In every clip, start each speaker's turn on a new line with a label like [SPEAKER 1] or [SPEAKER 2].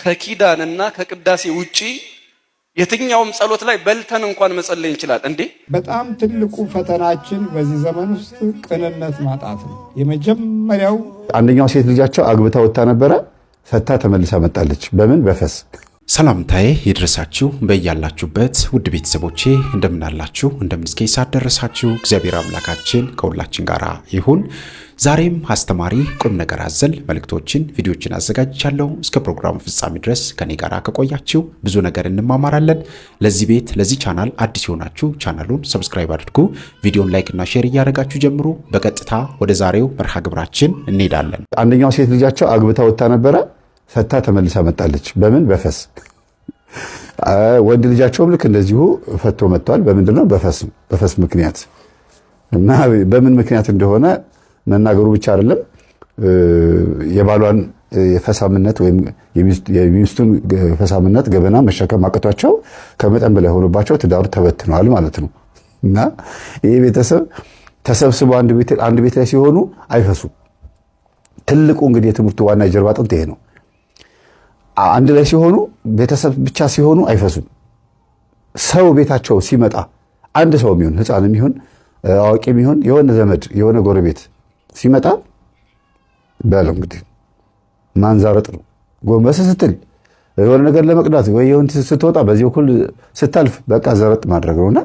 [SPEAKER 1] ከኪዳንና ከቅዳሴ ውጪ የትኛውም ጸሎት ላይ በልተን እንኳን መጸለይ እንችላል እንዴ?
[SPEAKER 2] በጣም ትልቁ ፈተናችን በዚህ ዘመን ውስጥ ቅንነት ማጣት ነው። የመጀመሪያው
[SPEAKER 3] አንደኛው ሴት ልጃቸው አግብታ ወጣ ነበረ፣ ፈታ ተመልሳ መጣለች። በምን በፈስ።
[SPEAKER 4] ሰላምታዬ ይድረሳችሁ በያላችሁበት ውድ ቤተሰቦቼ እንደምናላችሁ እንደምንስከይ ሳደረሳችሁ እግዚአብሔር አምላካችን ከሁላችን ጋር ይሁን። ዛሬም አስተማሪ ቁም ነገር አዘል መልእክቶችን ቪዲዮችን አዘጋጅቻለሁ። እስከ ፕሮግራሙ ፍጻሜ ድረስ ከኔ ጋር ከቆያችሁ ብዙ ነገር እንማማራለን። ለዚህ ቤት ለዚህ ቻናል አዲስ የሆናችሁ ቻናሉን ሰብስክራይብ አድርጉ፣ ቪዲዮን ላይክ እና ሼር እያደረጋችሁ ጀምሩ። በቀጥታ ወደ ዛሬው መርሃ ግብራችን እንሄዳለን።
[SPEAKER 3] አንደኛው ሴት ልጃቸው አግብታ ወጣ ነበረ፣ ፈታ ተመልሳ መጣለች። በምን በፈስ። ወንድ ልጃቸውም ልክ እንደዚሁ ፈቶ መጥቷል። በምንድነው? በፈስ ምክንያት እና በምን ምክንያት እንደሆነ መናገሩ ብቻ አይደለም፣ የባሏን የፈሳምነት ወይም የሚስቱን ፈሳምነት ገበና መሸከም አቅቷቸው ከመጠን በላይ ሆኖባቸው ትዳሩ ተበትነዋል ማለት ነው። እና ይህ ቤተሰብ ተሰብስበው አንድ ቤት ላይ ሲሆኑ አይፈሱም። ትልቁ እንግዲህ የትምህርቱ ዋና የጀርባ አጥንት ይሄ ነው። አንድ ላይ ሲሆኑ ቤተሰብ ብቻ ሲሆኑ አይፈሱም። ሰው ቤታቸው ሲመጣ አንድ ሰው የሚሆን ሕፃን የሚሆን አዋቂ የሚሆን የሆነ ዘመድ የሆነ ጎረቤት ሲመጣ በለው እንግዲህ ማንዛረጥ ነው። ጎንበስ ስትል የሆነ ነገር ለመቅዳት ወይ የሆነ ስትወጣ በዚህ በኩል ስታልፍ በቃ ዘረጥ ማድረግ ነውና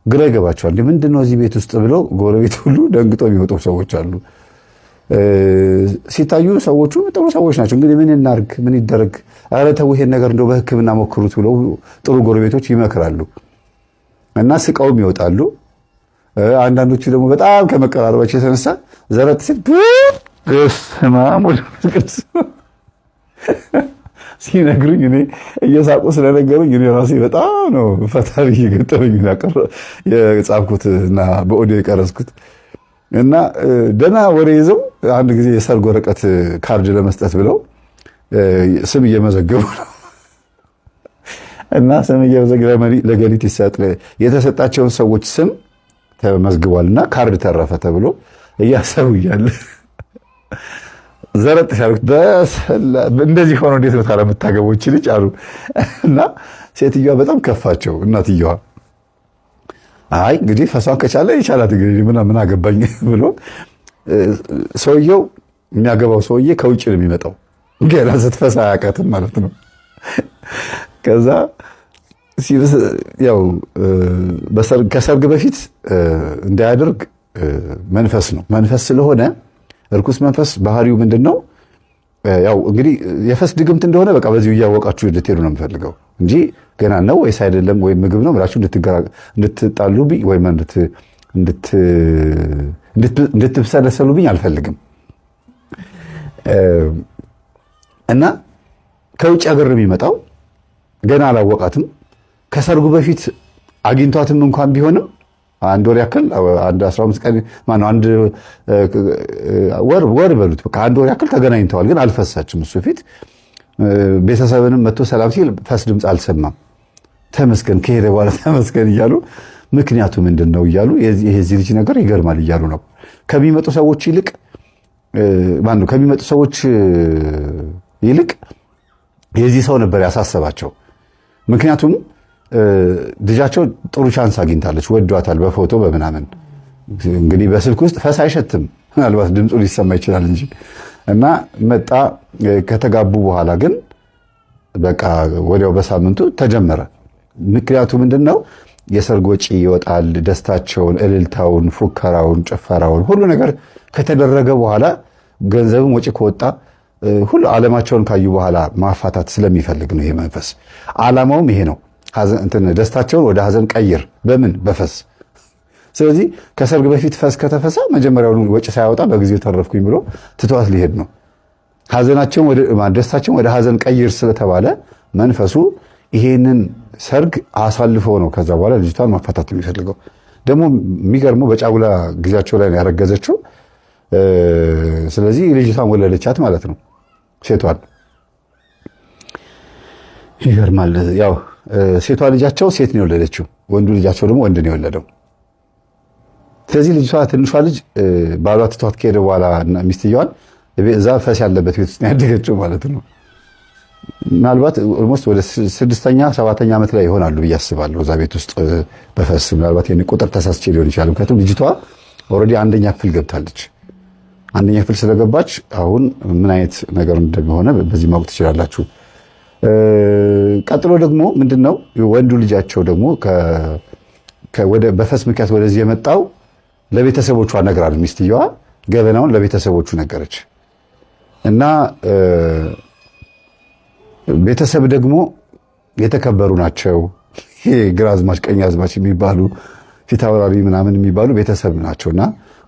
[SPEAKER 3] ግራ ይገባቸዋል። ምንድነው እዚህ ቤት ውስጥ ብለው ጎረቤት ሁሉ ደንግጦ የሚወጡ ሰዎች አሉ። ሲታዩ ሰዎቹ ጥሩ ሰዎች ናቸው። እንግዲህ ምን እናርግ ምን ይደረግ፣ ኧረ ተው ይሄን ነገር እንደው በሕክምና ሞክሩት ብለው ጥሩ ጎረቤቶች ይመክራሉ እና ስቃውም ይወጣሉ። አንዳንዶቹ ደግሞ በጣም ከመቀራረባቸው የተነሳ ዘረጥ ሲል ሲነግሩኝ እኔ እየሳቁ ስለነገሩኝ እኔ ራሴ በጣም ነው ፈታሪ እየገጠመኝ የጻፍኩት እና በኦዲዮ የቀረጽኩት እና ደህና ወሬ ይዘው አንድ ጊዜ የሰርግ ወረቀት ካርድ ለመስጠት ብለው ስም እየመዘገቡ ነው እና ስም እየመዘገቡ ለገሊት ይሰጥ የተሰጣቸውን ሰዎች ስም ተመዝግቧልና ካርድ ተረፈ ተብሎ እያሰቡ እያለ ዘረጥ ሻልኩት። እንደዚህ ሆኖ እንዴት ነው ታዲያ የምታገባው እቺ ልጅ አሉ እና ሴትዮዋ በጣም ከፋቸው። እናትየዋ አይ እንግዲህ ፈሷን ከቻለ ይቻላት እንግዲህ ምን አገባኝ ብሎ ሰውየው የሚያገባው ሰውዬ ከውጭ ነው የሚመጣው፣ ገና ስትፈሳ አያውቃትም ማለት ነው። ከዛ ያው ከሰርግ በፊት እንዳያደርግ መንፈስ ነው። መንፈስ ስለሆነ እርኩስ መንፈስ ባህሪው ምንድነው? ያው እንግዲህ የፈስ ድግምት እንደሆነ በቃ በዚሁ እያወቃችሁ እንድትሄዱ ነው የምፈልገው እንጂ ገና ነው ወይስ አይደለም ወይም ምግብ ነው ብላችሁ እንድትጣሉብኝ ወይም እንድትብሰለሰሉብኝ አልፈልግም። እና ከውጭ ሀገር ነው የሚመጣው። ገና አላወቃትም። ከሰርጉ በፊት አግኝቷትም እንኳን ቢሆንም አንድ ወር ያክል አንድ 15 ቀን ማነው አንድ ወር በሉት በቃ አንድ ወር ያክል ተገናኝተዋል። ግን አልፈሳችም። እሱ ፊት ቤተሰብንም መጥቶ ሰላም ሲል ፈስ ድምፅ አልሰማም። ተመስገን ከሄደ በኋላ ተመስገን እያሉ ምክንያቱ ምንድነው እያሉ ይሄ ልጅ ነገር ይገርማል እያሉ ነው። ከሚመጡ ሰዎች ይልቅ የዚህ ሰው ነበር ያሳሰባቸው። ምክንያቱም ልጃቸው ጥሩ ቻንስ አግኝታለች፣ ወዷታል፣ በፎቶ በምናምን እንግዲህ በስልክ ውስጥ ፈስ አይሸትም፣ ምናልባት ድምፁ ሊሰማ ይችላል እንጂ እና መጣ። ከተጋቡ በኋላ ግን በቃ ወዲያው በሳምንቱ ተጀመረ። ምክንያቱ ምንድነው? የሰርግ ወጪ ይወጣል። ደስታቸውን፣ እልልታውን፣ ፉከራውን፣ ጭፈራውን ሁሉ ነገር ከተደረገ በኋላ ገንዘብም ወጪ ከወጣ ሁሉ ዓለማቸውን ካዩ በኋላ ማፋታት ስለሚፈልግ ነው ይሄ መንፈስ። ዓላማውም ይሄ ነው። ደስታቸውን ወደ ሐዘን ቀይር። በምን በፈስ። ስለዚህ ከሰርግ በፊት ፈስ ከተፈሳ መጀመሪያውኑ ወጪ ሳያወጣ በጊዜው ተረፍኩኝ ብሎ ትቷት ሊሄድ ነው። ደስታቸውን ወደ ሐዘን ቀይር ስለተባለ መንፈሱ ይሄንን ሰርግ አሳልፎ ነው ከዛ በኋላ ልጅቷን ማፋታት የሚፈልገው። ደግሞ የሚገርመው በጫጉላ ጊዜያቸው ላይ ያረገዘችው። ስለዚህ ልጅቷን ወለደቻት ማለት ነው ሴቷን። ይገርማል። ያው ሴቷ ልጃቸው ሴት ነው የወለደችው፣ ወንዱ ልጃቸው ደግሞ ወንድ ነው የወለደው። ስለዚህ ልጅቷ ትንሿ ልጅ ባሏ ትቷት ከሄደ በኋላ ሚስትየዋን እዛ ፈስ ያለበት ቤት ውስጥ ያደገችው ማለት ነው። ምናልባት ኦልሞስት ወደ 6ኛ 7ኛ ዓመት ላይ ይሆናሉ ብዬ አስባለሁ። እዛ ቤት ውስጥ በፈስ ምናልባት የኔ ቁጥር ተሳስቼ ሊሆን ይችላል። ምክንያቱም ልጅቷ ኦልሬዲ 1ኛ ክፍል ገብታለች። 1ኛ ክፍል ስለገባች አሁን ምን አይነት ነገር እንደሆነ በዚህ ማወቅ ትችላላችሁ። ቀጥሎ ደግሞ ምንድነው ወንዱ ልጃቸው ደግሞ በፈስ ምክንያት ወደዚህ የመጣው ለቤተሰቦቿ ነግራለች። ሚስትየዋ ገበናውን ለቤተሰቦቹ ነገረች እና ቤተሰብ ደግሞ የተከበሩ ናቸው። ይሄ ግራዝማች ቀኛዝማች የሚባሉ ፊታውራሪ ምናምን የሚባሉ ቤተሰብ ናቸውና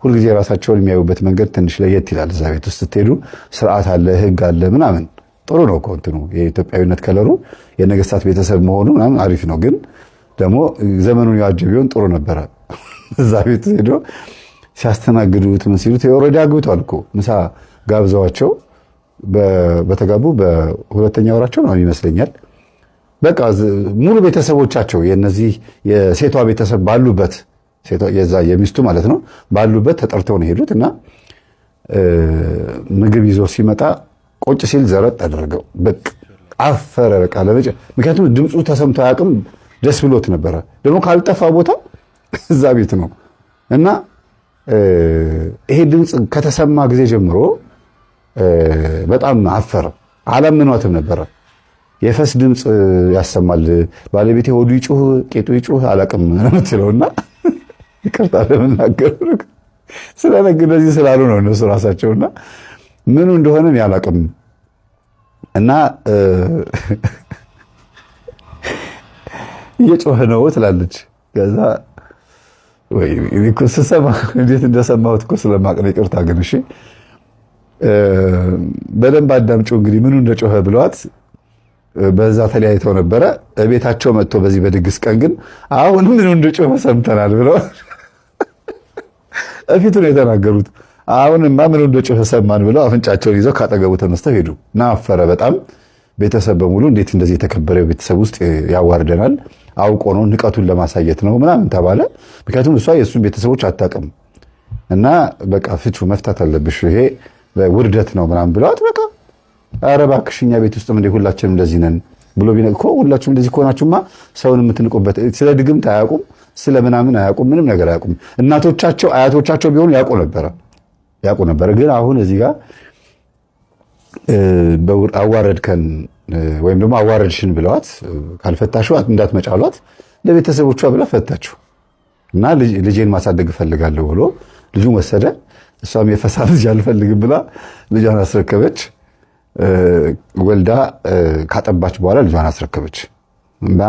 [SPEAKER 3] ሁልጊዜ ራሳቸውን የሚያዩበት መንገድ ትንሽ ለየት ይላል። እዛ ቤት ውስጥ ስትሄዱ ስርዓት አለ፣ ህግ አለ ምናምን። ጥሩ ነው እኮ እንትኑ የኢትዮጵያዊነት ከለሩ የነገስታት ቤተሰብ መሆኑ ምናምን አሪፍ ነው። ግን ደግሞ ዘመኑን የዋጀ ቢሆን ጥሩ ነበረ። እዛ ቤት ሄዶ ሲያስተናግዱት ምን ሲሉት ኦልሬዲ አግብቷል እኮ ምሳ ጋብዘዋቸው በተጋቡ በ2ኛ ወራቸው ነው ይመስለኛል። በቃ ሙሉ ቤተሰቦቻቸው የነዚህ የሴቷ ቤተሰብ ባሉበት የዛ የሚስቱ ማለት ነው ባሉበት ተጠርተው ነው ሄዱት እና ምግብ ይዞ ሲመጣ ቁጭ ሲል ዘረጥ አደረገው። በቃ አፈረ። በቃ ምክንያቱም ድምፁ ተሰምቶ አያውቅም። ደስ ብሎት ነበረ። ደግሞ ካልጠፋ ቦታ እዛ ቤት ነው እና ይሄ ድምፅ ከተሰማ ጊዜ ጀምሮ በጣም አፈረ። አላምኗትም ነበረ። የፈስ ድምፅ ያሰማል ባለቤቴ ሆዱ ይጩህ ቄጡ ይጩህ አላቅም ነው የምትለውና ይቅርታ ለምናገር ስለነገረኝ ስላሉ ነው እነሱ ራሳቸውና ምኑ እንደሆነ ያላቅም እና እየጮኸ ነው ትላለች። ከዛ ወይ እኮ ስሰማ እንዴት እንደሰማሁት እኮ ስለማቅ ነው። ይቅርታ ግን እሺ በደንብ አዳምጪው እንግዲህ ምኑ እንደጮኸ ብለዋት በዛ ተለያይተው ነበረ። ቤታቸው መጥቶ በዚህ በድግስ ቀን ግን አሁን ምኑ እንደጮኸ ሰምተናል ብለው እፊቱ ነው የተናገሩት። አሁንማ ምኑ እንደጮኸ ሰማን ብለው አፍንጫቸውን ይዘው ካጠገቡ ተነስተው ሄዱ እና አፈረ በጣም። ቤተሰብ በሙሉ እንዴት እንደዚህ የተከበረ ቤተሰብ ውስጥ ያዋርደናል፣ አውቆ ነው ንቀቱን ለማሳየት ነው ምናምን ተባለ። ምክንያቱም እሷ የእሱን ቤተሰቦች አታውቅም እና በቃ ፍቹ መፍታት አለብሽ ይሄ ውርደት ነው ምናምን ብለዋት በቃ ኧረ እባክሽ እኛ ቤት ውስጥም እንደ ሁላችንም እንደዚህ ነን ብሎ ቢነቅ እኮ ሁላችሁም እንደዚህ ከሆናችሁማ ሰውን የምትንቁበት ስለ ድግምት አያውቁም፣ ስለ ምናምን አያውቁም፣ ምንም ነገር አያውቁም። እናቶቻቸው አያቶቻቸው ቢሆኑ ያውቁ ነበረ። ግን አሁን እዚህ ጋር አዋረድከን ወይም ደግሞ አዋረድሽን ብለዋት ካልፈታሽው እንዳትመጫሏት ለቤተሰቦቿ ብላ ፈታችሁ እና ልጄን ማሳደግ እፈልጋለሁ ብሎ ልጁን ወሰደ። እሷም የፈሳ ልጅ አልፈልግም ብላ ልጇን አስረከበች። ወልዳ ካጠባች በኋላ ልጇን አስረከበች እና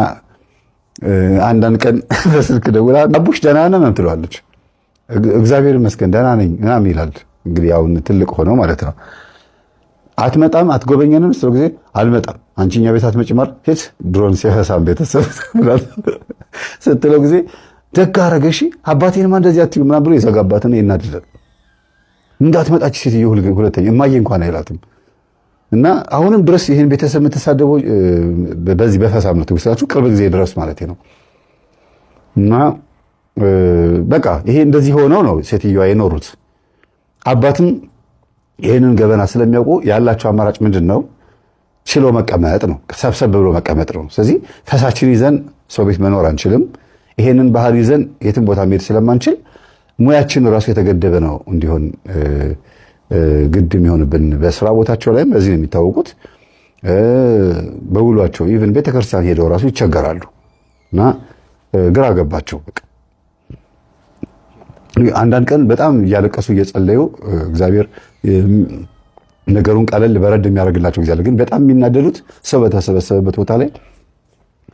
[SPEAKER 3] አንዳንድ ቀን በስልክ ደውላ አቡሽ ደህና ነህ ትለዋለች። እግዚአብሔር ይመስገን ደህና ነኝ ምናምን ይላል። እንግዲህ አሁን ትልቅ ሆኖ ማለት ነው። አትመጣም አትጎበኘንም ስለ ጊዜ አልመጣም አንቺኛ ቤት አትመጪም አይደል ሄድ ድሮን ሲፈሳም ቤተሰብ ስትለው ጊዜ ደግ አደረገሽ አባቴንማ እንደዚህ አትዩ ምናምን ብሎ የዘጋባትን ይናደዳል። እንዳትመጣች ሴትዮ ሁለተኛ እማዬ እንኳን አይላትም። እና አሁንም ድረስ ይህን ቤተሰብ የምትሳደበው በዚህ በፈሳም ነው ትውስታችሁ ቅርብ ጊዜ ድረስ ማለት ነው። እና በቃ ይሄ እንደዚህ ሆነው ነው ሴትዮዋ የኖሩት። አባትም ይህንን ገበና ስለሚያውቁ ያላቸው አማራጭ ምንድን ነው? ችሎ መቀመጥ ነው፣ ሰብሰብ ብሎ መቀመጥ ነው። ስለዚህ ፈሳችን ይዘን ሰው ቤት መኖር አንችልም። ይሄንን ባህል ይዘን የትም ቦታ መሄድ ስለማንችል ሙያችን ራሱ የተገደበ ነው እንዲሆን ግድ የሚሆንብን። በስራ ቦታቸው ላይም በዚህ ነው የሚታወቁት። በውሏቸው ኢቭን ቤተክርስቲያን ሄደው ራሱ ይቸገራሉ እና ግራ ገባቸው። አንዳንድ ቀን በጣም እያለቀሱ እየጸለዩ እግዚአብሔር ነገሩን ቀለል በረድ የሚያደርግላቸው ጊዜ አለ። ግን በጣም የሚናደዱት ሰው በተሰበሰበበት ቦታ ላይ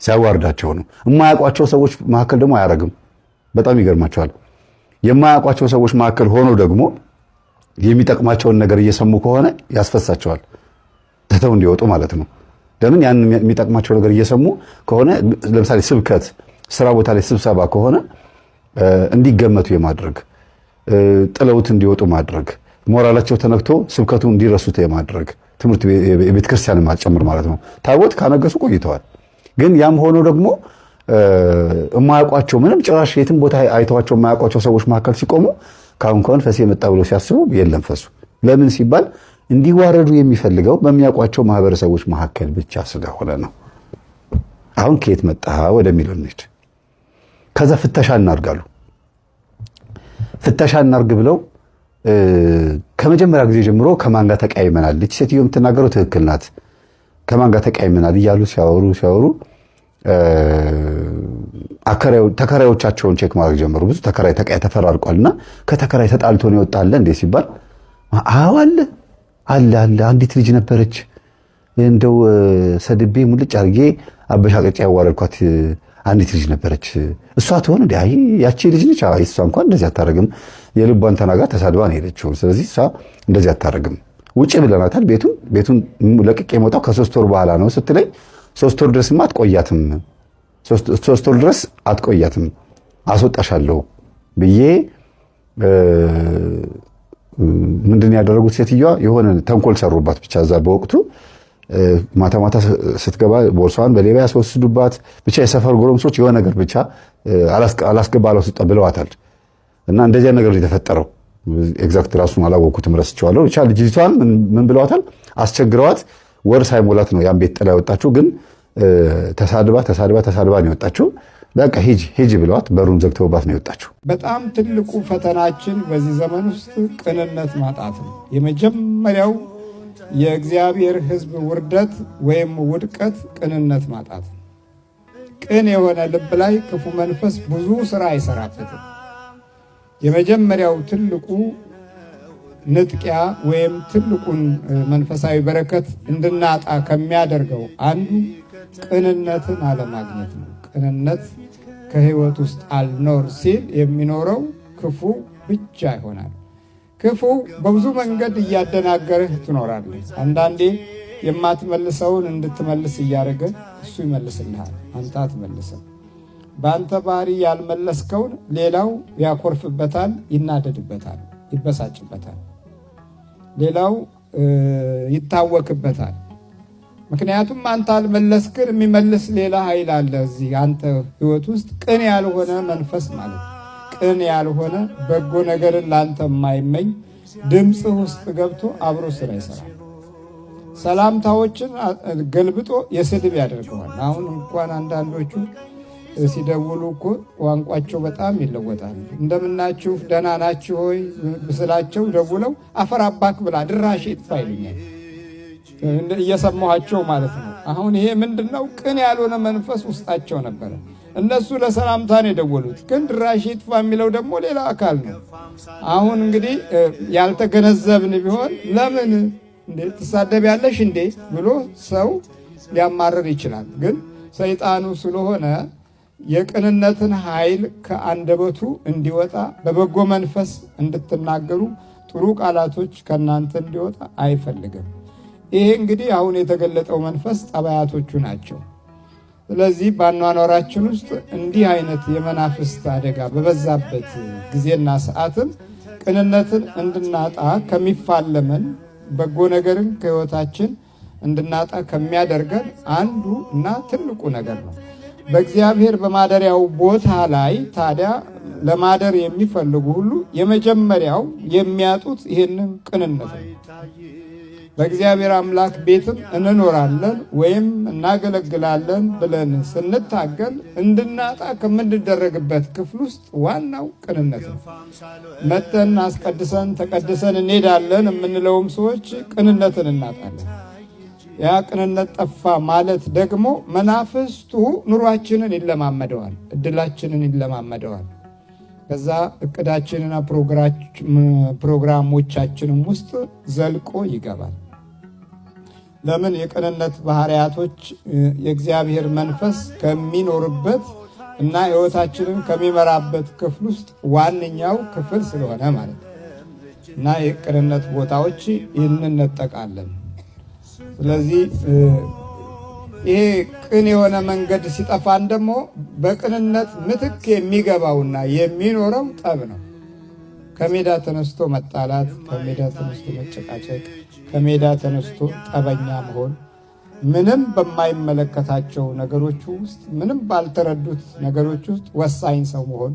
[SPEAKER 3] ሲያዋርዳቸው ነው። የማያውቋቸው ሰዎች መካከል ደግሞ አያረግም። በጣም ይገርማቸዋል። የማያውቋቸው ሰዎች መካከል ሆኖ ደግሞ የሚጠቅማቸውን ነገር እየሰሙ ከሆነ ያስፈሳቸዋል፣ ትተው እንዲወጡ ማለት ነው። ለምን? ያን የሚጠቅማቸው ነገር እየሰሙ ከሆነ ለምሳሌ ስብከት፣ ስራ ቦታ ላይ ስብሰባ ከሆነ እንዲገመቱ የማድረግ ጥለውት እንዲወጡ ማድረግ፣ ሞራላቸው ተነክቶ ስብከቱ እንዲረሱት የማድረግ ትምህርት የቤተ ክርስቲያን ማጨምር ማለት ነው። ታቦት ካነገሱ ቆይተዋል። ግን ያም ሆኖ ደግሞ የማያውቋቸው ምንም ጭራሽ የትም ቦታ አይተዋቸው የማያውቋቸው ሰዎች መካከል ሲቆሙ ካሁን ፈስ የመጣ ብሎ ሲያስቡ የለም ፈሱ። ለምን ሲባል እንዲዋረዱ የሚፈልገው በሚያውቋቸው ማህበረሰቦች መካከል ብቻ ስለሆነ ነው። አሁን ከየት መጣ ወደሚለው እንሂድ። ከዛ ፍተሻ እናርጋሉ። ፍተሻ እናርግ ብለው ከመጀመሪያ ጊዜ ጀምሮ ከማን ጋር ተቀያይመናል፣ ልጅ ሴትዮ የምትናገረው ትክክል ናት፣ ከማን ጋር ተቀያይመናል እያሉ ሲያወሩ ተከራዮቻቸውን ቼክ ማድረግ ጀመሩ። ብዙ ተከራይ ተፈራርቋልና ከተከራይ ተጣልቶ ነው ይወጣል እንዴ ሲባል አዎ አለ አንዲት ልጅ ነበረች እንደው ሰድቤ ሙልጭ አርጌ አበሻቀጭ ያዋረድኳት አንዲት ልጅ ነበረች፣ እሷ ትሆን እንዴ? አይ ያቺ ልጅ ነች። አይ እሷ እንኳን እንደዚህ አታረግም፣ የልቧን ተናጋ ተሳድባ ነው ሄደችው። ስለዚህ እሷ እንደዚህ አታረግም፣ ውጪ ብለናታል። ቤቱን ለቅቄ የመጣው ከ3 ወር በኋላ ነው ስትለኝ 3 ወር ድረስማ አትቆያትም፣ 3 ወር ድረስ አትቆያትም፣ አስወጣሻለሁ ብዬ ምንድን ያደረጉት ሴትዮዋ የሆነ ተንኮል ሰሩባት። ብቻ እዛ በወቅቱ ማታ ማታ ስትገባ ቦርሷን በሌባ ያስወስዱባት። ብቻ የሰፈር ጎረምሶች የሆነ ነገር ብቻ አላስገባ አላስወጣ ብለዋታል። እና እንደዚያ ነገር የተፈጠረው ኤግዛክት ራሱን አላወቅኩትም፣ ረስቼዋለሁ። ብቻ ልጅቷን ምን ብለዋታል? አስቸግረዋት ወር ሳይሞላት ነው ያን ቤት ጥላ የወጣችው። ግን ተሳድባ ነው የወጣችው። በቃ ሂጂ ብለዋት በሩን ዘግተውባት ነው የወጣችው።
[SPEAKER 2] በጣም ትልቁ ፈተናችን በዚህ ዘመን ውስጥ ቅንነት ማጣት ነው። የመጀመሪያው የእግዚአብሔር ሕዝብ ውርደት ወይም ውድቀት ቅንነት ማጣት ነው። ቅን የሆነ ልብ ላይ ክፉ መንፈስ ብዙ ስራ አይሰራበትም። የመጀመሪያው ትልቁ ንጥቂያ ወይም ትልቁን መንፈሳዊ በረከት እንድናጣ ከሚያደርገው አንዱ ቅንነትን አለማግኘት ነው። ቅንነት ከህይወት ውስጥ አልኖር ሲል የሚኖረው ክፉ ብቻ ይሆናል። ክፉ በብዙ መንገድ እያደናገርህ ትኖራለህ። አንዳንዴ የማትመልሰውን እንድትመልስ እያደረገ እሱ ይመልስልሃል፣ አንተ አትመልስም። በአንተ ባህሪ ያልመለስከውን ሌላው ያኮርፍበታል፣ ይናደድበታል፣ ይበሳጭበታል፣ ሌላው ይታወክበታል። ምክንያቱም አንተ አልመለስክን፣ የሚመልስ ሌላ ኃይል አለ እዚህ አንተ ህይወት ውስጥ። ቅን ያልሆነ መንፈስ ማለት ነው። ቅን ያልሆነ በጎ ነገርን ላንተ የማይመኝ ድምፅህ ውስጥ ገብቶ አብሮ ስራ ይሰራል። ሰላምታዎችን ገልብጦ የስድብ ያደርገዋል። አሁን እንኳን አንዳንዶቹ ሲደውሉ እኮ ቋንቋቸው በጣም ይለወጣል። እንደምናችሁ ደህና ናችሁ ሆይ ብስላቸው ደውለው አፈር አባክ ብላ ድራሽ ይጥፋ ይሉኛል፣ እየሰማኋቸው ማለት ነው። አሁን ይሄ ምንድነው? ቅን ያልሆነ መንፈስ ውስጣቸው ነበረ። እነሱ ለሰላምታ ነው የደወሉት፣ ግን ድራሽ ይጥፋ የሚለው ደግሞ ሌላ አካል ነው። አሁን እንግዲህ ያልተገነዘብን ቢሆን ለምን እንዴ ትሳደቢያለሽ እንዴ ብሎ ሰው ሊያማርር ይችላል። ግን ሰይጣኑ ስለሆነ የቅንነትን ኃይል ከአንደበቱ እንዲወጣ በበጎ መንፈስ እንድትናገሩ ጥሩ ቃላቶች ከእናንተ እንዲወጣ አይፈልግም። ይሄ እንግዲህ አሁን የተገለጠው መንፈስ ጠባያቶቹ ናቸው። ስለዚህ በአኗኗራችን ውስጥ እንዲህ አይነት የመናፍስት አደጋ በበዛበት ጊዜና ሰዓትም ቅንነትን እንድናጣ ከሚፋለመን በጎ ነገርን ከሕይወታችን እንድናጣ ከሚያደርገን አንዱ እና ትልቁ ነገር ነው። በእግዚአብሔር በማደሪያው ቦታ ላይ ታዲያ ለማደር የሚፈልጉ ሁሉ የመጀመሪያው የሚያጡት ይህንን ቅንነት ነው። በእግዚአብሔር አምላክ ቤትም እንኖራለን ወይም እናገለግላለን ብለን ስንታገል እንድናጣ ከምንደረግበት ክፍል ውስጥ ዋናው ቅንነት ነው። መተን አስቀድሰን ተቀድሰን እንሄዳለን የምንለውም ሰዎች ቅንነትን እናጣለን። ያ ቅንነት ጠፋ ማለት ደግሞ መናፍስቱ ኑሯችንን ይለማመደዋል፣ እድላችንን ይለማመደዋል። ከዛ እቅዳችንና ፕሮግራሞቻችንም ውስጥ ዘልቆ ይገባል። ለምን? የቅንነት ባህሪያቶች የእግዚአብሔር መንፈስ ከሚኖርበት እና ሕይወታችንን ከሚመራበት ክፍል ውስጥ ዋነኛው ክፍል ስለሆነ ማለት ነው። እና የቅንነት ቦታዎች እንነጠቃለን። ስለዚህ ይሄ ቅን የሆነ መንገድ ሲጠፋን ደግሞ በቅንነት ምትክ የሚገባውና የሚኖረው ጠብ ነው። ከሜዳ ተነስቶ መጣላት፣ ከሜዳ ተነስቶ መጨቃጨቅ፣ ከሜዳ ተነስቶ ጠበኛ መሆን፣ ምንም በማይመለከታቸው ነገሮች ውስጥ ምንም ባልተረዱት ነገሮች ውስጥ ወሳኝ ሰው መሆን፣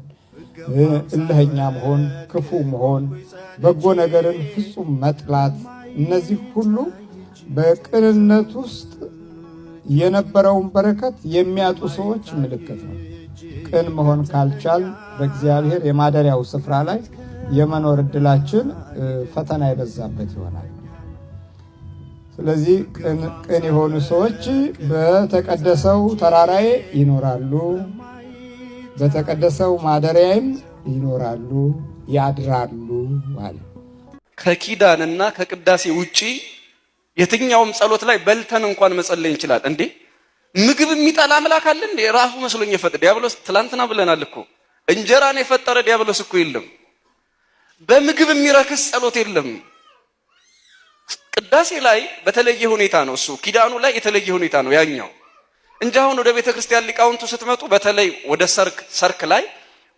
[SPEAKER 2] እልህኛ መሆን፣ ክፉ መሆን፣ በጎ ነገርን ፍጹም መጥላት፣ እነዚህ ሁሉ በቅንነት ውስጥ የነበረውን በረከት የሚያጡ ሰዎች ምልክት ነው። ቅን መሆን ካልቻል በእግዚአብሔር የማደሪያው ስፍራ ላይ የመኖር እድላችን ፈተና የበዛበት ይሆናል። ስለዚህ ቅን የሆኑ ሰዎች በተቀደሰው ተራራዬ ይኖራሉ፣ በተቀደሰው ማደሪያዬም ይኖራሉ፣ ያድራሉ ማለት።
[SPEAKER 1] ከኪዳንና ከቅዳሴ ውጪ የትኛውም ጸሎት ላይ በልተን እንኳን መጸለይ እንችላል እንዴ? ምግብ የሚጠላ አምላክ አለ እንዴ? ራሱ መስሎኝ የፈጠረ ዲያብሎስ ትላንትና ብለናል እኮ እንጀራን የፈጠረ ዲያብሎስ እኮ የለም። በምግብ የሚረክስ ጸሎት የለም። ቅዳሴ ላይ በተለየ ሁኔታ ነው እሱ፣ ኪዳኑ ላይ የተለየ ሁኔታ ነው ያኛው እንጂ አሁን ወደ ቤተ ክርስቲያን ሊቃውንቱ ስትመጡ በተለይ ወደ ሰርክ ላይ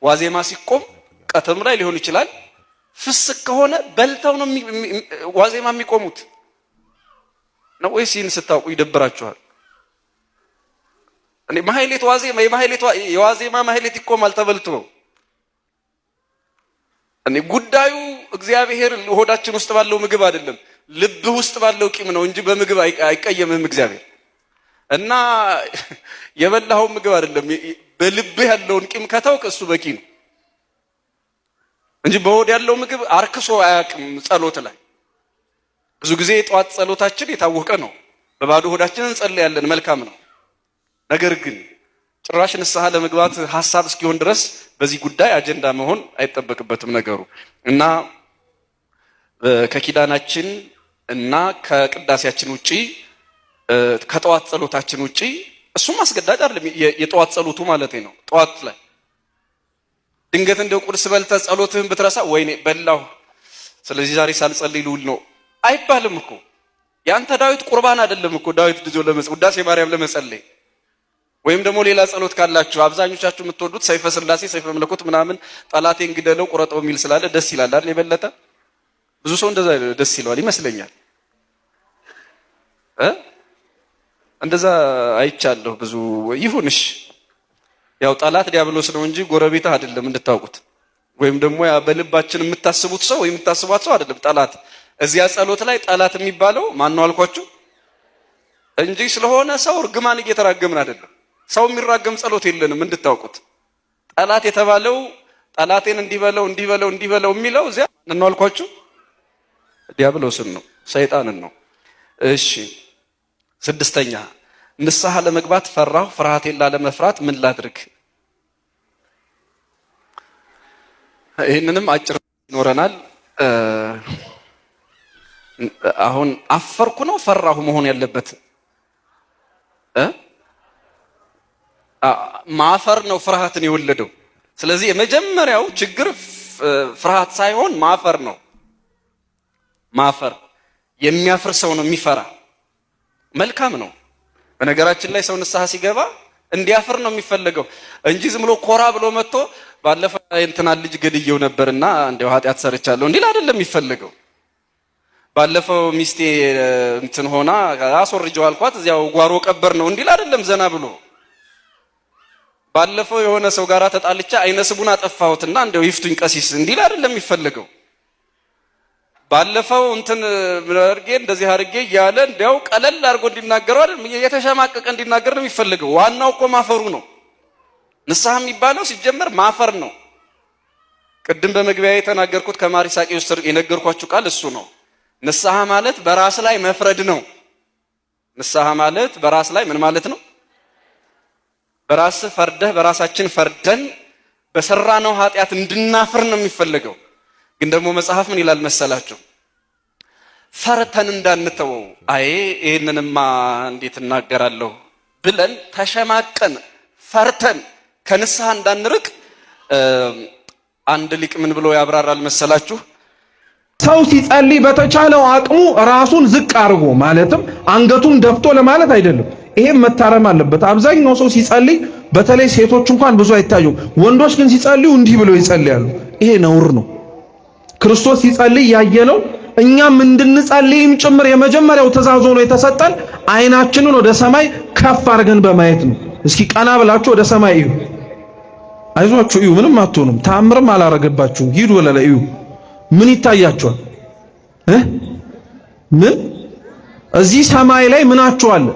[SPEAKER 1] ዋዜማ ሲቆም ቀትርም ላይ ሊሆን ይችላል ፍስክ ከሆነ በልተው ነው ዋዜማ የሚቆሙት ነው ወይስ ይህን ስታውቁ ይደብራችኋል? እኔ ማህሌት የዋዜማ ማህሌት ይቆማል ተበልቶ። እኔ ጉዳዩ እግዚአብሔር ሆዳችን ውስጥ ባለው ምግብ አይደለም፣ ልብ ውስጥ ባለው ቂም ነው እንጂ በምግብ አይቀየምም እግዚአብሔር። እና የበላው ምግብ አይደለም፣ በልብ ያለውን ቂም ከተውክ እሱ በቂ ነው እንጂ በሆድ ያለው ምግብ አርክሶ አያውቅም። ጸሎት ላይ ብዙ ጊዜ የጧት ጸሎታችን የታወቀ ነው። በባዶ ሆዳችን እንጸልያለን፣ መልካም ነው። ነገር ግን ጭራሽ ንስሐ ለመግባት ሐሳብ እስኪሆን ድረስ በዚህ ጉዳይ አጀንዳ መሆን አይጠበቅበትም ነገሩ እና ከኪዳናችን እና ከቅዳሴያችን ውጪ ከጧት ጸሎታችን ውጪ እሱም አስገዳጅ አይደለም። የጧት ጸሎቱ ማለት ነው። ጧት ላይ ድንገት እንደው ቁርስ በልተህ ጸሎትህን ብትረሳ ወይኔ በላሁ ስለዚህ ዛሬ ሳልጸልይ ልውል ነው አይባልም እኮ። ያንተ ዳዊት ቁርባን አይደለም እኮ ዳዊት ልጆ ውዳሴ ማርያም ለመጸለይ ወይም ደግሞ ሌላ ጸሎት ካላችሁ አብዛኞቻችሁ የምትወዱት ሰይፈ ስላሴ ሰይፈ መለኮት ምናምን ጠላቴን ግደለው ቁረጠው የሚል ስላለ ደስ ይላል አይደል? የበለጠ ብዙ ሰው እንደዛ ደስ ይለዋል ይመስለኛል። እንደዛ አይቻለሁ ብዙ ይሁንሽ። ያው ጠላት ዲያብሎስ ነው እንጂ ጎረቤትህ አይደለም እንድታውቁት። ወይም ደግሞ ያ በልባችን የምታስቡት ሰው ወይ የምታስቧት ሰው አይደለም ጠላት። እዚያ ጸሎት ላይ ጠላት የሚባለው ማን ነው አልኳችሁ እንጂ ስለሆነ ሰው እርግማን እየተራገምን አይደለም። ሰው የሚራገም ጸሎት የለንም እንድታውቁት። ጠላት የተባለው ጠላቴን እንዲበለው የሚለው እዚያ ማን ነው አልኳችሁ ዲያብሎስን ነው፣ ሰይጣንን ነው። እሺ ስድስተኛ ንስሐ ለመግባት ፈራሁ፣ ፍርሃቴን ላለመፍራት ምን ላድርግ? ይህንንም አጭር ይኖረናል። አሁን አፈርኩ ነው ፈራሁ መሆን ያለበት? ማፈር ነው ፍርሃትን የወለደው። ስለዚህ የመጀመሪያው ችግር ፍርሃት ሳይሆን ማፈር ነው። ማፈር የሚያፍር ሰው ነው የሚፈራ። መልካም ነው። በነገራችን ላይ ሰው ንስሐ ሲገባ እንዲያፍር ነው የሚፈልገው እንጂ ዝም ብሎ ኮራ ብሎ መጥቶ ባለፈው እንትና ልጅ ገድየው ነበርና እንደው ኃጢአት ሰርቻለሁ እንዲል አይደለም የሚፈልገው። ባለፈው ሚስቴ እንትን ሆና አስወርጀው አልኳት እዚያው ጓሮ ቀበር ነው እንዲል አይደለም ዘና ብሎ። ባለፈው የሆነ ሰው ጋራ ተጣልቻ አይነ ስቡን አጠፋሁትና እንደው ይፍቱኝ ቀሲስ እንዲል አይደለም የሚፈልገው። ባለፈው እንትን አርጌ እንደዚህ አርጌ ያለ እንደው ቀለል አርጎ እንዲናገረው አይደል የተሸማቀቀ እንዲናገር ነው የሚፈልገው። ዋናው እኮ ማፈሩ ነው። ንስሐ የሚባለው ሲጀመር ማፈር ነው። ቅድም በመግቢያ የተናገርኩት ከማሪሳቂው ስር የነገርኳችሁ ቃል እሱ ነው። ንስሐ ማለት በራስ ላይ መፍረድ ነው። ንስሐ ማለት በራስ ላይ ምን ማለት ነው? በራስ ፈርደህ በራሳችን ፈርደን በሰራነው ኃጢአት እንድናፍር ነው የሚፈልገው። ግን ደግሞ መጽሐፍ ምን ይላል መሰላችሁ? ፈርተን እንዳንተወው። አይ ይሄንንማ እንዴት እናገራለሁ ብለን ተሸማቀን ፈርተን ከንስሐ እንዳንርቅ አንድ ሊቅ ምን ብሎ ያብራራል መሰላችሁ?
[SPEAKER 5] ሰው ሲጸልይ በተቻለው አቅሙ ራሱን ዝቅ አድርጎ ማለትም አንገቱን ደፍቶ ለማለት አይደለም። ይሄም መታረም አለበት። አብዛኛው ሰው ሲጸልይ በተለይ ሴቶች እንኳን ብዙ አይታዩም። ወንዶች ግን ሲጸልዩ እንዲህ ብለው ይጸልያሉ። ይሄ ነውር ነው። ክርስቶስ ሲጸልይ ያየነው እኛም እንድንጸልይም ጭምር የመጀመሪያው ትእዛዝ ሆኖ የተሰጠን አይናችንን ወደ ሰማይ ከፍ አድርገን በማየት ነው። እስኪ ቀና ብላችሁ ወደ ሰማይ እዩ። አይዟችሁ እዩ፣ ምንም አትሆኑም። ተአምርም አላረገባችሁም። ሂዱ ወለለ እዩ። ምን ይታያችኋል? ምን እዚህ ሰማይ ላይ ምናችሁ አለ?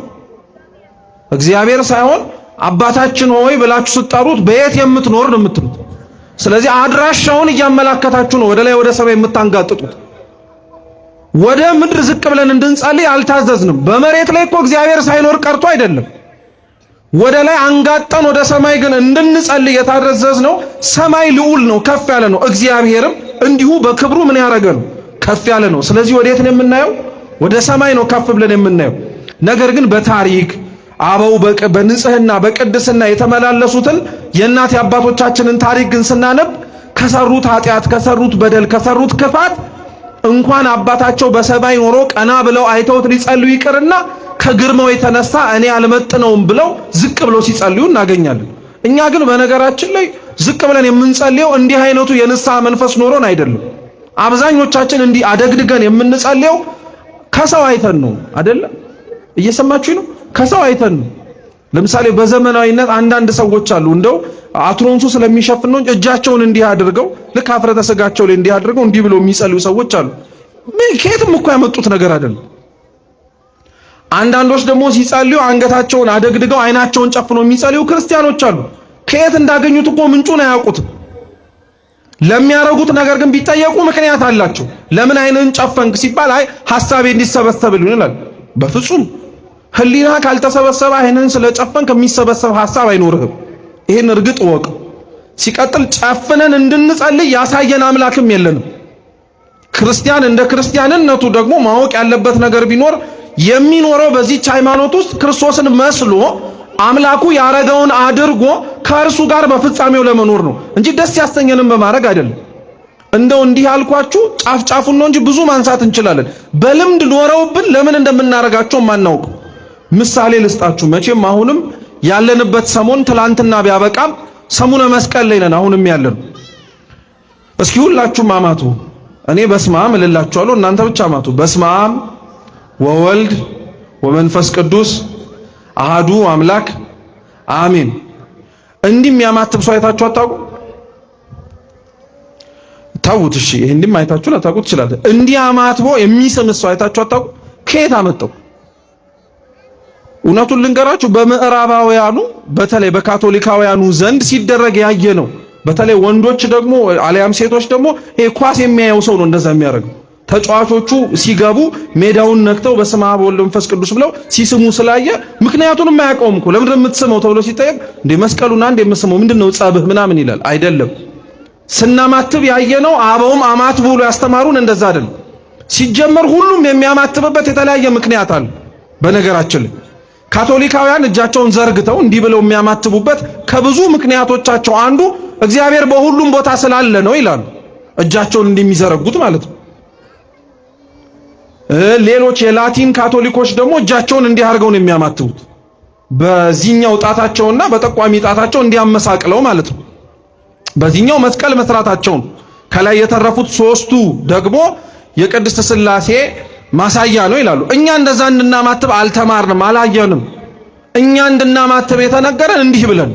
[SPEAKER 5] እግዚአብሔር ሳይሆን አባታችን ሆይ ብላችሁ ስትጠሩት በየት የምትኖር ነው የምትሉት። ስለዚህ አድራሻውን እያመላከታችሁ ነው ወደ ላይ ወደ ሰማይ የምታንጋጥጡት። ወደ ምድር ዝቅ ብለን እንድንጸልይ አልታዘዝንም። በመሬት ላይ እኮ እግዚአብሔር ሳይኖር ቀርቶ አይደለም። ወደ ላይ አንጋጠን ወደ ሰማይ ግን እንድንጸልይ የታዘዝነው ሰማይ ልዑል ነው፣ ከፍ ያለ ነው። እግዚአብሔርም እንዲሁ በክብሩ ምን ያደረገ ነው? ከፍ ያለ ነው። ስለዚህ ወዴት ነው የምናየው? ወደ ሰማይ ነው ከፍ ብለን የምናየው። ነገር ግን በታሪክ አበው በንጽህና በቅድስና የተመላለሱትን የእናት የአባቶቻችንን ታሪክ ግን ስናነብ ከሰሩት ኃጢአት፣ ከሰሩት በደል፣ ከሰሩት ክፋት እንኳን አባታቸው በሰማይ ኖሮ ቀና ብለው አይተውት ሊጸልዩ ይቅርና ከግርማው የተነሳ እኔ አልመጥነውም ብለው ዝቅ ብለው ሲጸልዩ እናገኛለን። እኛ ግን በነገራችን ላይ ዝቅ ብለን የምንጸልየው እንዲህ አይነቱ የንስሐ መንፈስ ኖሮን አይደለም። አብዛኞቻችን እንዲህ አደግድገን የምንጸልየው ከሰው አይተን ነው አይደለም? እየሰማችሁ ነው? ከሰው አይተን ነው። ለምሳሌ በዘመናዊነት አንዳንድ ሰዎች አሉ እንደው አትሮንሱ ስለሚሸፍን ነው እጃቸውን እንዲህ አድርገው ልክ አፍረተ ስጋቸው ላይ እንዲህ አድርገው እንዲህ ብለው የሚጸልዩ ሰዎች አሉ። ከየትም እኮ ያመጡት ነገር አይደለም። አንዳንዶች ደግሞ ሲጸልዩ አንገታቸውን አደግድገው አይናቸውን ጨፍነው የሚጸልዩ ክርስቲያኖች አሉ። ከየት እንዳገኙት እኮ ምንጩን አያውቁትም። ለሚያረጉት ነገር ግን ቢጠየቁ ምክንያት አላቸው። ለምን አይንን ጨፈንክ ሲባል አይ ሐሳቤ እንዲሰበሰብልኝ ይላል። በፍጹም ህሊና ካልተሰበሰበ አይንን ስለጨፈንክ የሚሰበሰብ ሐሳብ አይኖርህም። ይሄን እርግጥ ወቅ። ሲቀጥል ጨፍነን እንድንጸልይ ያሳየን አምላክም የለንም። ክርስቲያን እንደ ክርስቲያንነቱ ደግሞ ማወቅ ያለበት ነገር ቢኖር የሚኖረው በዚህች ሃይማኖት ውስጥ ክርስቶስን መስሎ አምላኩ ያረገውን አድርጎ ከእርሱ ጋር በፍጻሜው ለመኖር ነው እንጂ ደስ ያሰኘንም በማድረግ አይደለም። እንደው እንዲህ ያልኳችሁ ጫፍ ጫፉን ነው እንጂ ብዙ ማንሳት እንችላለን። በልምድ ኖረውብን ለምን እንደምናረጋቸው ማናውቅ ምሳሌ ልስጣችሁ። መቼም አሁንም ያለንበት ሰሞን ትላንትና ቢያበቃም ሰሙነ መስቀል ላይ ነን አሁንም ያለን። እስኪ ሁላችሁም አማቱ። እኔ በስመ አብ እልላችኋለሁ፣ እናንተ ብቻ አማቱ። በስመ አብ ወወልድ ወመንፈስ ቅዱስ አሃዱ አምላክ አሜን። እንዲህ የሚያማትብ ሰው አይታችሁ አታውቁ? ታውት እሺ፣ እንዲህም አይታችሁ ላታውቁ ትችላላችሁ። እንዲህ አማትቦ የሚስም ሰው አይታችሁ አታውቁ? ከየት አመጣው? እውነቱን ልንገራችሁ፣ በምዕራባውያኑ በተለይ በካቶሊካውያኑ ዘንድ ሲደረግ ያየ ነው። በተለይ ወንዶች ደግሞ አልያም ሴቶች ደግሞ ይሄ ኳስ የሚያየው ሰው ነው እንደዛ የሚያደርገው። ተጫዋቾቹ ሲገቡ ሜዳውን ነክተው በስመ አብ ወወልድ ወመንፈስ ቅዱስ ብለው ሲስሙ ስላየ ምክንያቱንም አያውቀውም እኮ። ለምን የምትስመው ተብሎ ሲጠየቅ እንደ መስቀሉና እንደ የምስመው ምንድነው ጸብህ ምናምን ይላል። አይደለም ስናማትብ ያየነው አበውም አማትቡ ብሎ ያስተማሩን እንደዛ አይደለም። ሲጀመር ሁሉም የሚያማትብበት የተለያየ ምክንያት አለ። በነገራችን ካቶሊካውያን እጃቸውን ዘርግተው እንዲህ ብለው የሚያማትቡበት ከብዙ ምክንያቶቻቸው አንዱ እግዚአብሔር በሁሉም ቦታ ስላለ ነው ይላሉ። እጃቸውን እንደሚዘረጉት ማለት ነው። ሌሎች የላቲን ካቶሊኮች ደግሞ እጃቸውን እንዲህ አድርገው ነው የሚያማትቡት። በዚህኛው ጣታቸውና በጠቋሚ ጣታቸው እንዲያመሳቅለው ማለት ነው። በዚህኛው መስቀል መስራታቸው ከላይ የተረፉት ሶስቱ ደግሞ የቅድስት ሥላሴ ማሳያ ነው ይላሉ። እኛ እንደዛ እንድናማትብ አልተማርንም፣ አላየንም። እኛ እንድናማትብ የተነገረን እንዲህ ብለን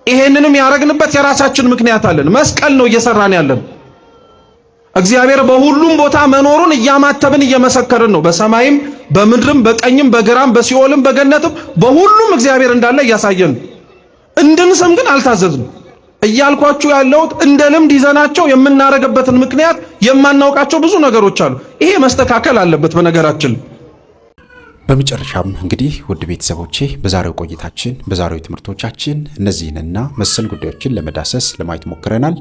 [SPEAKER 5] ይሄንንም ያረግንበት የራሳችን ምክንያት አለን። መስቀል ነው እየሰራን ያለን። እግዚአብሔር በሁሉም ቦታ መኖሩን እያማተብን እየመሰከርን ነው። በሰማይም በምድርም በቀኝም በግራም በሲኦልም በገነትም በሁሉም እግዚአብሔር እንዳለ እያሳየን እንድንሰም ግን አልታዘዝንም። እያልኳችሁ ያለሁት እንደ ልምድ ይዘናቸው የምናረግበትን ምክንያት የማናውቃቸው ብዙ ነገሮች አሉ። ይሄ መስተካከል አለበት በነገራችን።
[SPEAKER 4] በመጨረሻም እንግዲህ ውድ ቤተሰቦቼ በዛሬው ቆይታችን በዛሬው ትምህርቶቻችን እነዚህንና መሰል ጉዳዮችን ለመዳሰስ ለማየት ሞክረናል።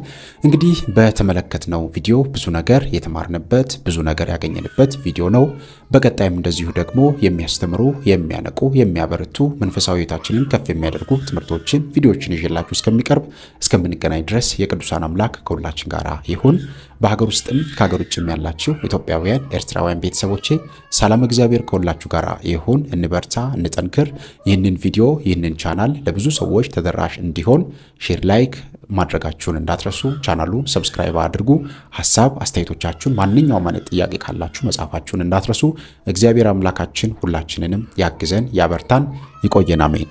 [SPEAKER 4] እንግዲህ በተመለከትነው ቪዲዮ ብዙ ነገር የተማርንበት ብዙ ነገር ያገኘንበት ቪዲዮ ነው። በቀጣይም እንደዚሁ ደግሞ የሚያስተምሩ የሚያነቁ የሚያበረቱ መንፈሳዊ ሕይወታችንን ከፍ የሚያደርጉ ትምህርቶችን ቪዲዮዎችን ይዤላችሁ እስከምንገናኝ ድረስ የቅዱሳን አምላክ ከሁላችን ጋር ይሁን። በሀገር ውስጥም ከሀገር ውጭም ያላችሁ ኢትዮጵያውያን ኤርትራውያን ቤተሰቦቼ ሰላም እግዚአብሔር ከሁላችሁ ጋር ይሁን። እንበርታ፣ እንጠንክር። ይህንን ቪዲዮ ይህንን ቻናል ለብዙ ሰዎች ተደራሽ እንዲሆን ሼር፣ ላይክ ማድረጋችሁን እንዳትረሱ። ቻናሉን ሰብስክራይብ አድርጉ። ሐሳብ አስተያየቶቻችሁን፣ ማንኛውም አይነት ጥያቄ ካላችሁ መጻፋችሁን እንዳትረሱ። እግዚአብሔር አምላካችን ሁላችንንም ያግዘን፣ ያበርታን፣ ይቆየን። አሜን።